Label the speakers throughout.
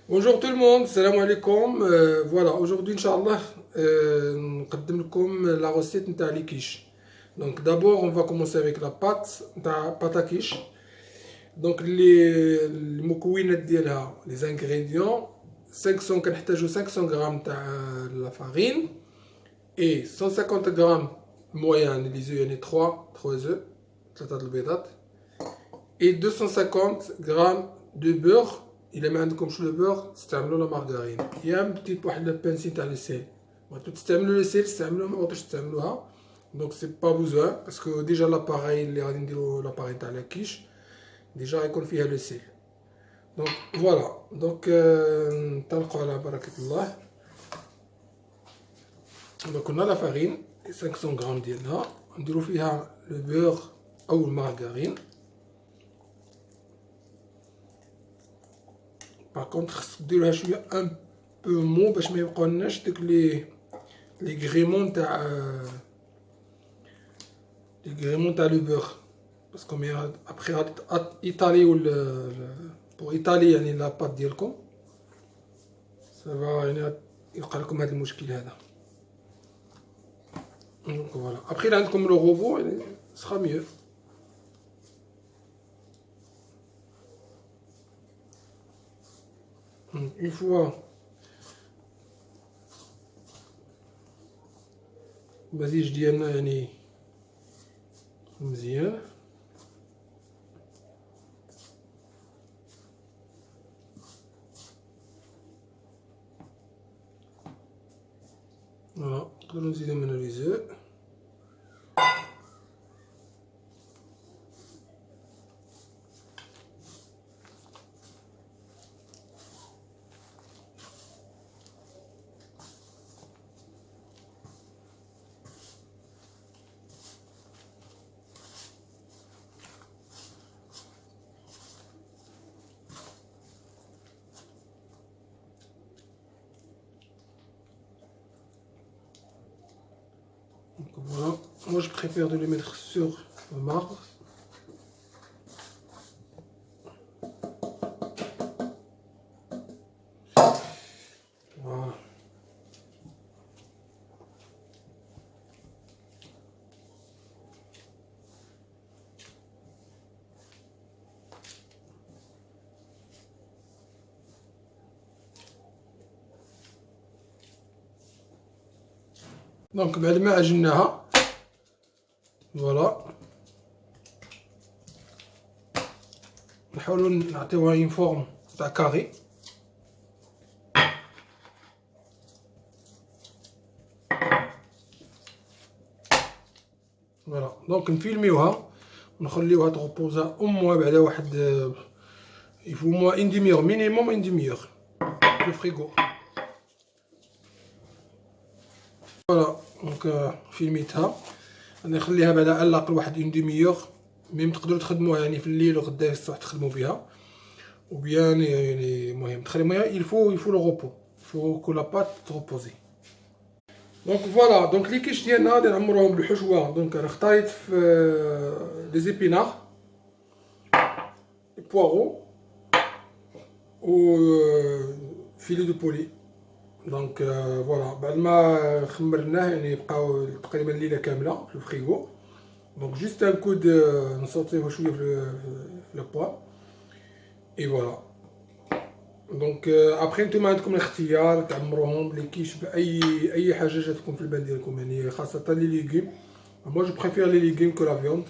Speaker 1: Bonjour tout le monde, salam alaikum. Voilà, aujourd'hui, Inch'Allah, نقدم لكم la recette نتاع les quiches. Donc d'abord, on va commencer avec la pâte نتاع pâte à quiche. Donc المكونات ديالها les ingrédients 500 كنحتاجو 500 غرام تاع la farine et 150 غرام moyen les œufs يعني 3 œufs 3 البيضات et 250 grammes de beurre. إلا ما عندكمش لو بور تستعملوا لا مارغرين يا بتيت واحد لابانسي تاع لو سيل. بغيتو تستعملوا لو سيل تستعملوها، ما بغيتوش تستعملوها دونك سي با بوزوان باسكو ديجا لاباغاي اللي غادي نديرو لاباغاي تاع لا كيش ديجا غيكون فيها لو سيل. دونك فوالا دونك نطلقوا على بركة الله. دونك قلنا لا فارين 500 غرام ديالنا نديرو فيها لو بور او المارغرين. باغ كونطخ خصك ديروها شويه ان بو مو باش ما يبقاولناش داك لي غريمون تاع لو بور باسكو مي ابخي غادي ايطاليو بور ايطالي يعني لا بات ديالكم سافا يعني يلقى لكم هذا المشكل هذا. دونك فوالا ابخي الا عندكم لو روبو يعني سخا ميو. Une fois المزيج ديالنا يعني مزيان فوالا نقدرو نزيدو منو لي زو. Donc voilà, moi je préfère de les mettre sur le marbre. Voilà. دونك بعد ما عجناها فوالا نحاولوا نعطيوها اون فورم تاع كاري. فوالا دونك نفيلميوها ونخليوها تغوبوزا او موان بعدا واحد يفو موان اون ديميور مينيموم اون ديميور في الفريغو. فوالا دونك فيلميتها انا نخليها بعدا على الاقل واحد اون ديميور ميم تقدروا تخدموها يعني في الليل وغدا الصباح تخدموا بها وبيان يعني المهم تخلي المهم يلفو لو روبو فو كو لا بات تروبوزي. دونك فوالا دونك لي كيش ديالنا غادي نعمروهم بالحشوه. دونك انا اختاريت في لي زيبينار بوارو و فيلي دو بولي. دونك فوالا بعد ما خمرناه يعني بقاو تقريبا ليله كامله في الفريغو. دونك جوست ان كود نصوتيوه شويه في لو بوا اي فوالا. دونك ابخي نتوما عندكم الاختيار تعمروهم لي كيش باي حاجه جاتكم في البال ديالكم يعني خاصه لي ليغوم. مو جو بريفير لي ليغوم كو لا فيوند.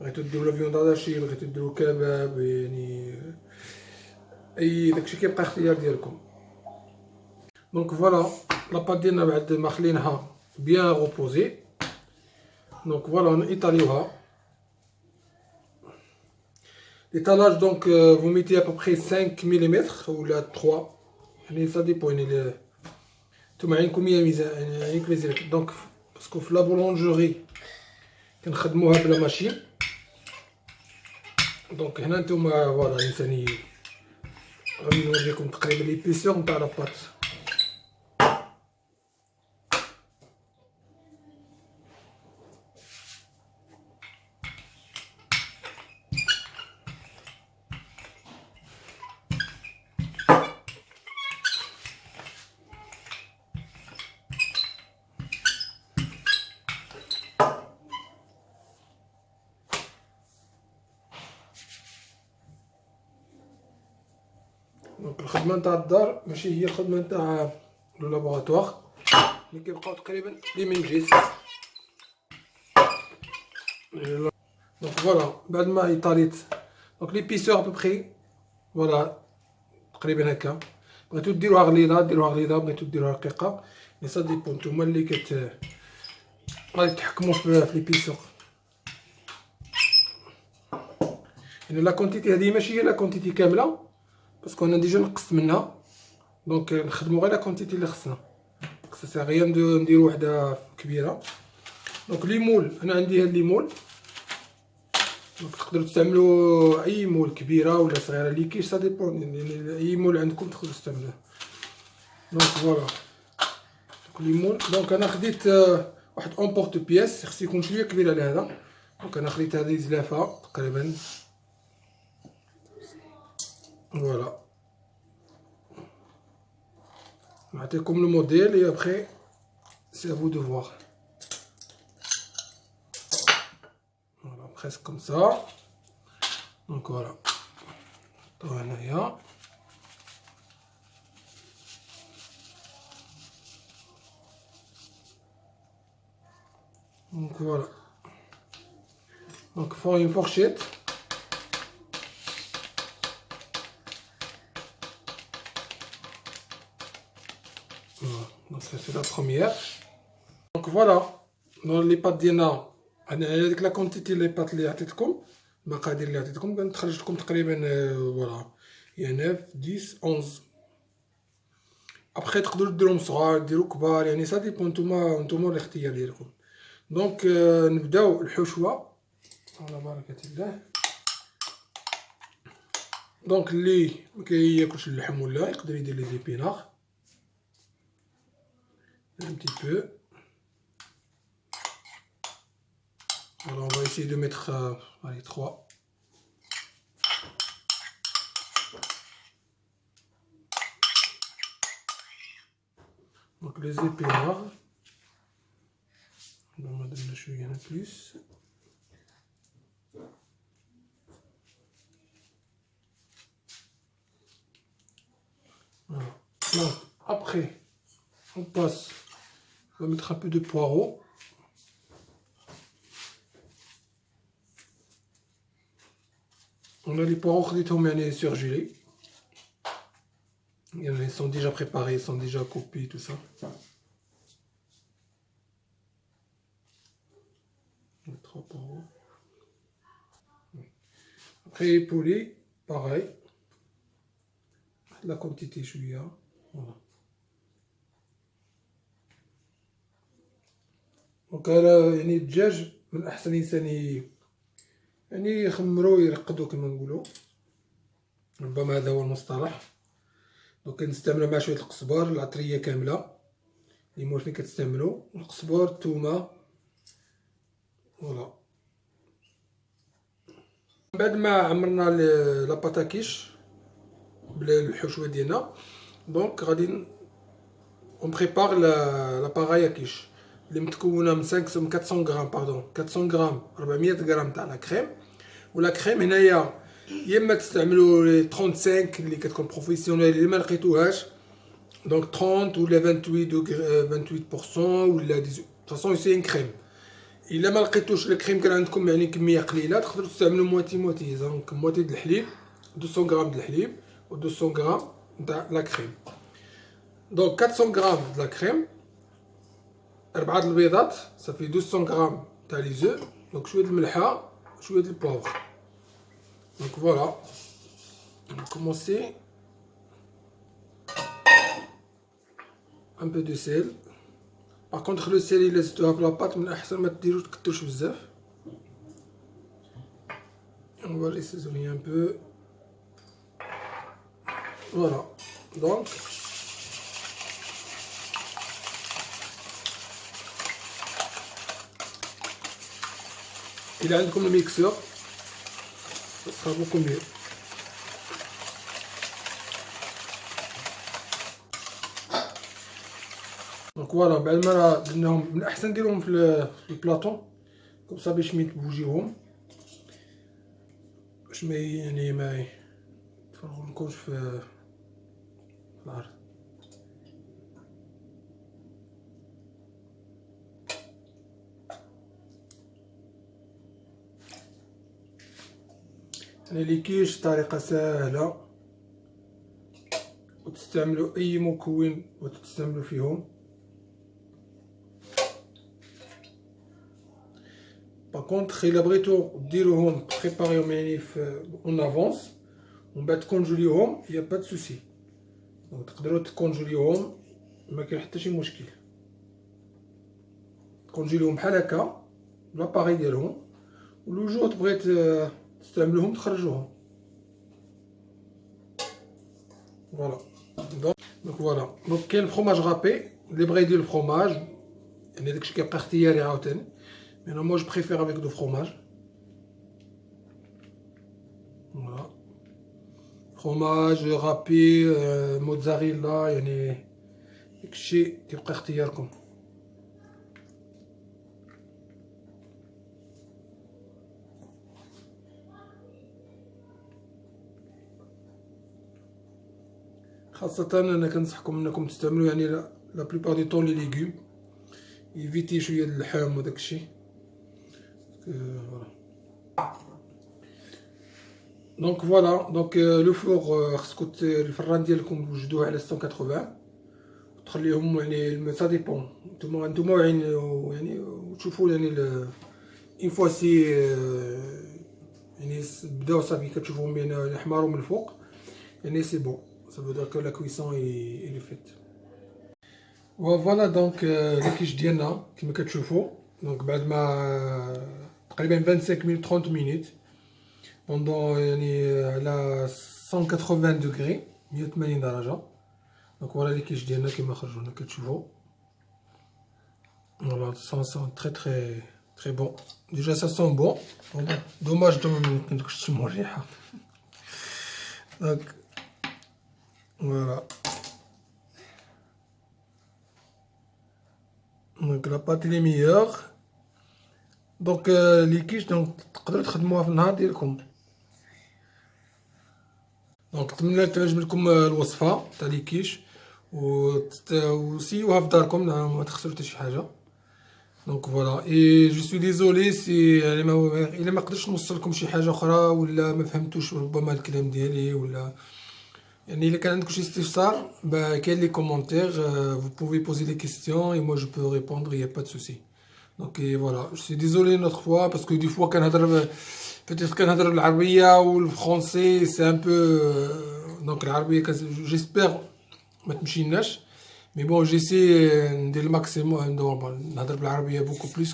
Speaker 1: بغيتو ديرو لا فيوند هاداشي بغيتو ديرو كباب يعني اي داكشي كيبقى اختيار ديالكم. دونك فوالا لاباط ديالنا بعد ما خليناها بيان روبوزي. دونك فوالا نيطاليوها. L'étalage donc vous mettez à peu près 5 mm ou là 3 يعني ça dépend يعني نتوما عندكم ميزان يعني عندك ميزان دونك باسكو في لا بولونجوري كنخدموها بلا ماشين. دونك هنا نتوما فوالا ثاني غادي نوريكم تقريبا ليبيسور نتاع لاباط. دونك الخدمه نتاع الدار ماشي هي الخدمه نتاع لو لابوراتوار اللي كيبقاو تقريبا لي ميم جيست. دونك فوالا بعد ما ايطاليت دونك ليبيسور ابوبخي فوالا تقريبا هكا. بغيتو ديروها غليظه ديروها غليظه، بغيتو ديروها رقيقه لي سا ديبون نتوما اللي غادي تحكموا في ليبيسور. يعني لا كونتيتي هذه ماشي هي لا كونتيتي كامله باسكو انا ديجا نقصت منها، دونك نخدمو غير لا كونتيتي اللي خصنا، سا سي غيان نديرو وحده كبيره. دونك لي مول انا عندي هاد لي مول، دونك تقدروا تستعملوا اي مول كبيره ولا صغيره اللي كاين سا ديبون، يعني اي مول عندكم تقدروا تستعملوه. دونك فوالا دونك لي مول. دونك انا خديت واحد اون بورت بياس خص يكون شويه كبير على هذا. دونك انا خديت هذه زلافه تقريبا فوالا. نعطيكم لو موديل اي ابخي سي ا فو دو فوار. فوالا بريسك كوم سا. دونك فوالا نحطو هنايا. دونك فوالا دونك فون اون فورشيت. دونك سي لا بروميير. دونك فوالا دون لي بات ديالنا انا هذيك لا كونتيتي لي بات اللي عطيتكم، المقادير اللي عطيتكم كنخرج لكم تقريبا فوالا هي 9 10 11. ابخي تقدروا ديروهم صغار ديروا كبار، يعني سا ديبون نتوما الاختيار ديالكم. دونك نبداو الحشوه على بركه الله. دونك اللي مكياكلش اللحم ولا يقدر يدير لي زيبينار un petit peu. Alors on va essayer de mettre allez 3. Donc les épinards on va donner شويه هنا plus. Voilà. Donc après on passe, on va mettre un peu de poireau. On a les poireaux خديتهم يعني surgelés. Ils sont déjà préparés, ils sont déjà coupés, tout ça. Les 3 poireaux. Après les poulets, pareil. La quantité chouïa. Voilà. دونك يعني الدجاج من الاحسن الانسان يعني يخمرو يرقدو كما نقولوا، ربما هذا هو المصطلح. دونك كنستعملو مع شويه القزبر العطريه كامله اللي مول فين كتستعملو القزبر الثومه فوالا. بعد ما عمرنا لا باتاكيش بالحشوه ديالنا دونك غادي اون بريبار لا باغايا كيش اللي متكونه من 400 غرام 400 غرام 400 غرام تاع لا كريم. ولا كريم هنايا يا اما تستعملوا لي 35 اللي كتكون بروفيسيونيل اللي ما لقيتوهاش دونك 30 ولا 28% ولا 18 فاصون سي كريم. الا ما لقيتوش الكريم كان عندكم يعني كميه قليله تقدروا تستعملوا موتي دونك موتي د الحليب 200 غرام د الحليب و 200 غرام تاع لا كريم. دونك 400 غرام د لا كريم 4 البيضات صافي 200 غرام تاع لي زو. دونك شويه د الملحه شويه د البوفر. دونك فوالا نكومونسي ان بو دو سيل. باغ كونطخ لو سيل الا زدتوها في لاباط من الاحسن ما ديروش تكتروش بزاف. on va laisser saisonner un peu. Voilà donc إلا عندكم الميكسور ce sera beaucoup mieux. دونك فوالا بعد ما درناهم من الأحسن نديروهم في البلاطون كوم صا باش ميتبوجيوهم باش ما يعني ما يتفرغو منكمش في الارض. يعني لي كيش طريقة سهلة، وتستعملوا اي مكون وتستعملوا فيهم. باغ الا بغيتو ديروهم بريباريهم يعني في اون افونس ومن بعد تكونجوليوهم يا با سوسي، دونك تقدروا تكونجوليوهم ما كاين حتى شي مشكل. تكونجوليوهم بحال هكا لاباري ديالهم، ولو جور بغيت تستعملوهم تخرجوهم. فوالا دونك فوالا دونك كاين الفرomage رابي اللي بغا يدير الفرomage، يعني داكشي كيبقى اختياري عاوتاني، مي انا جو بريفير افيك دو فرomage. فوالا فرomage رابي موتزاريلا، يعني داكشي كيبقى اختياركم. خاصة انا كنصحكم انكم تستعملوا يعني لا بلوبار دو طون لي ليغوم، ايفيتي شويه د اللحم وداكشي. دونك فوالا دونك لو فور خصكم الفران ديالكم توجدوه على 180 وتخليهم يعني سا ديبون نتوما يعني وتشوفوا يعني اون فوا سي يعني بداو صافي كتشوفوهم يعني احمروا من الفوق، يعني سي بون ça veut dire que la cuisson est faite. فوالا دونك الكيش ديالنا كما كتشوفوا، دونك بعد ما تقريبا 25 مينوت 30 مينوت بوندون يعني على 180 دوغري 180 درجه. دونك فوالا الكيش ديالنا كما خرجوا لنا كتشوفوا. فوالا سون تري تري تري بون، ديجا سا سون بون. دوماج نتوما مكنتوش تسمعوا الريحه. دونك فوالا دونك لا بات لي ميور. دونك لي كيش دونك تقدروا تخدموها في النهار ديالكم. دونك نتمنى تعجبكم الوصفه تاع لي كيش وسيوها في داركم، ما تخسروا حتى شي حاجه. دونك فوالا اي جو سوي ديزولي سي يعني الا ما قدرتش نوصل لكم شي حاجه اخرى ولا ما فهمتوش ربما الكلام ديالي، ولا يعني الا كان عندكم شي استفسار كاين لي كومونتير vous pouvez poser des questions et moi je peux répondre, il y a pas de souci. Donc voilà, je suis désolé une autre fois parce que des fois كنهضر peut-être كنهضر بالعربيه والفرونسي سي ان بو دونك العربيه j'espère ما تمشيناش، مي بون جيسي ندير الماكسيموم نهضر بالعربيه بوكو بليس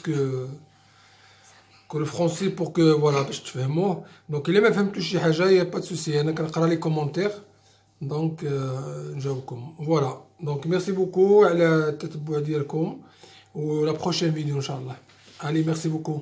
Speaker 1: كو لو فرونسي بور كو فوالا باش تفهموه. دونك الا ما فهمتوش شي حاجه يا با سوسي، انا كنقرا لي كومونتير دونك نجاوبكم. فوالا دونك ميرسي بوكو على التتبع ديالكم، و لا بروشين فيديو ان شاء الله. علي ميرسي بوكو.